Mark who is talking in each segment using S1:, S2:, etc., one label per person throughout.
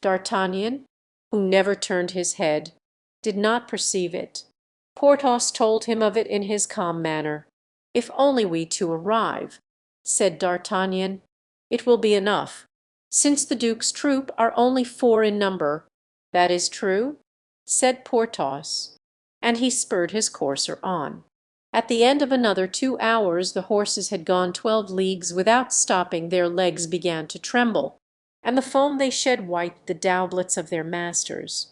S1: D'Artagnan, who never turned his head, did not perceive it. Porthos told him of it in his calm manner. "If only we two arrive," said D'Artagnan, "it will be enough, since the duke's troop are only 4 in number." "That is true," said Porthos, and he spurred his courser on. At the end of another 2 hours the horses had gone 12 leagues without stopping. Their legs began to tremble, and the foam they shed white the doublets of their masters.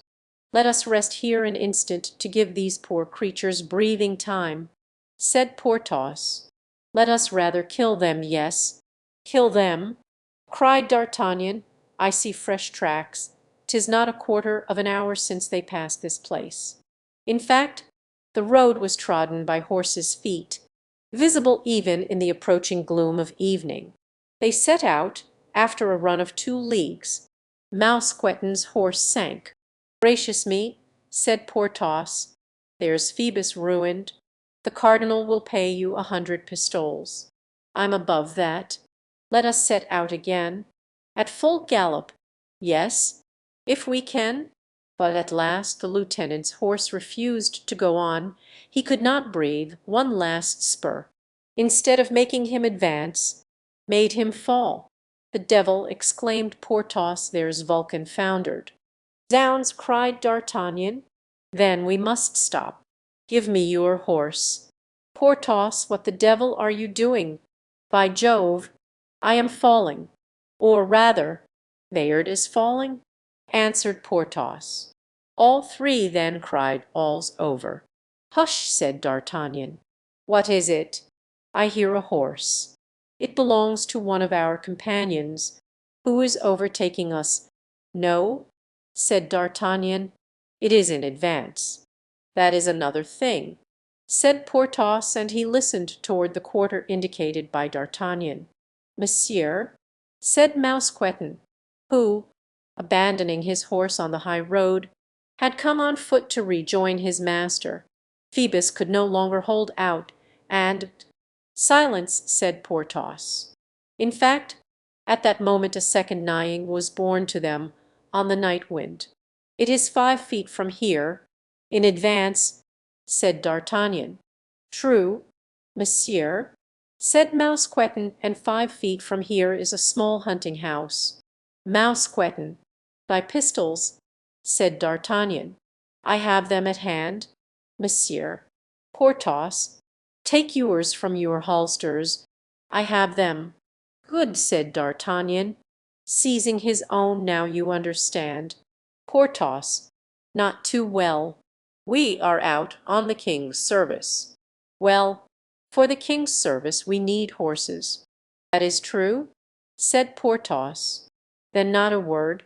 S1: "Let us rest here an instant to give these poor creatures breathing time," said Porthos. "Let us rather kill them, yes, kill them," cried D'Artagnan. "I see fresh tracks. 'Tis not a quarter of an hour since they passed this place." In fact, the road was trodden by horses' feet, visible even in the approaching gloom of evening. They set out after a run of 2 leagues. Mousqueton's horse sank. "Gracious me," said Porthos, "there's Phoebus ruined. The cardinal will pay you 100 pistoles. I'm above that. Let us set out again. At full gallop. Yes, if we can." But at last the lieutenant's horse refused to go on. He could not breathe. One last spur, instead of making him advance, made him fall. "The devil!" exclaimed Porthos, "there's Vulcan foundered." "Zounds!" cried D'Artagnan. "Then we must stop. Give me your horse." "Porthos, what the devil are you doing? By Jove, I am falling, or rather, Bayard is falling," answered Porthos. All three then cried, "All's over." "Hush!" said D'Artagnan. "What is it?" "I hear a horse. It belongs to one of our companions, who is overtaking us." "No," said D'Artagnan, "it is in advance." "That is another thing," said Porthos, and he listened toward the quarter indicated by D'Artagnan. "Monsieur," said Mousqueton, who, abandoning his horse on the high road, had come on foot to rejoin his master, "Phoebus could no longer hold out, and—" "Silence," said Porthos. In fact, at that moment a second neighing was borne to them on the night wind. "It is 5 feet from here, in advance," said D'Artagnan. "True, monsieur," said Mousqueton, "and 5 feet from here is a small hunting house." "Mousqueton, thy pistols," said D'Artagnan. "I have them at hand, monsieur." "Porthos, take yours from your holsters. I have them." "Good," said D'Artagnan, seizing his own. "Now you understand." Porthos, "Not too well. We are out on the king's service." "Well, for the king's service we need horses." "That is true," said Porthos. "Then not a word,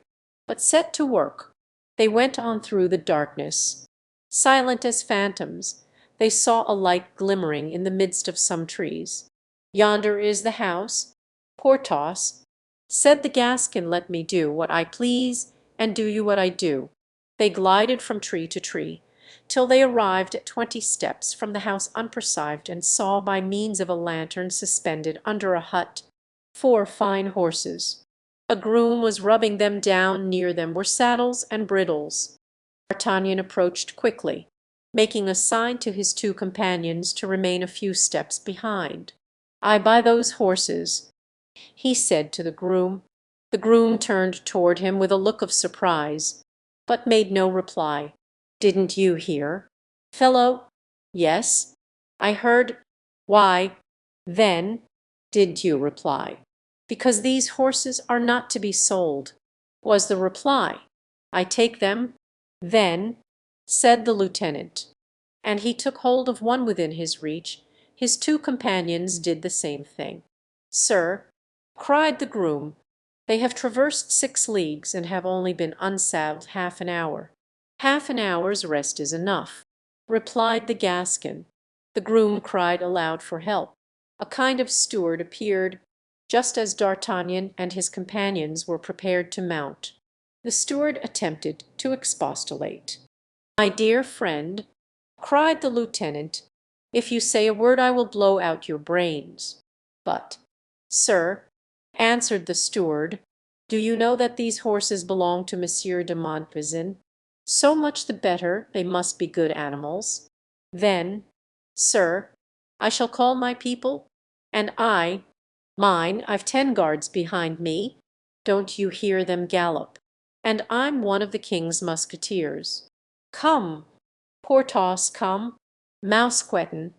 S1: but set to work." They went on through the darkness. Silent as phantoms, they saw a light glimmering in the midst of some trees. "Yonder is the house." "Porthos," said the Gascon, "let me do what I please, and do you what I do." They glided from tree to tree, till they arrived at 20 steps from the house unperceived, and saw, by means of a lantern suspended under a hut, 4 fine horses. A groom was rubbing them down. Near them were saddles and bridles. D'Artagnan approached quickly, making a sign to his 2 companions to remain a few steps behind. "I buy those horses," he said to the groom. The groom turned toward him with a look of surprise, but made no reply. "Didn't you hear?" "Fellow—" "Yes, I heard." "Why, then, did you reply?" "Because these horses are not to be sold," was the reply. "I take them, then," said the lieutenant. And he took hold of one within his reach. His 2 companions did the same thing. "Sir," cried the groom, "they have traversed 6 leagues, and have only been unsaddled half an hour." "Half an hour's rest is enough," replied the Gascon. The groom cried aloud for help. A kind of steward appeared just as D'Artagnan and his companions were prepared to mount. The steward attempted to expostulate. "My dear friend," cried the lieutenant, "if you say a word I will blow out your brains." "But, sir," answered the steward, Do you know that these horses belong to Monsieur de Montbazin? So much the better, they must be good animals. Then, sir, I shall call my people, and mine, I've 10 guards behind me. Don't you hear them gallop? And I'm one of the king's musketeers. Come, Porthos, come, Mousqueton,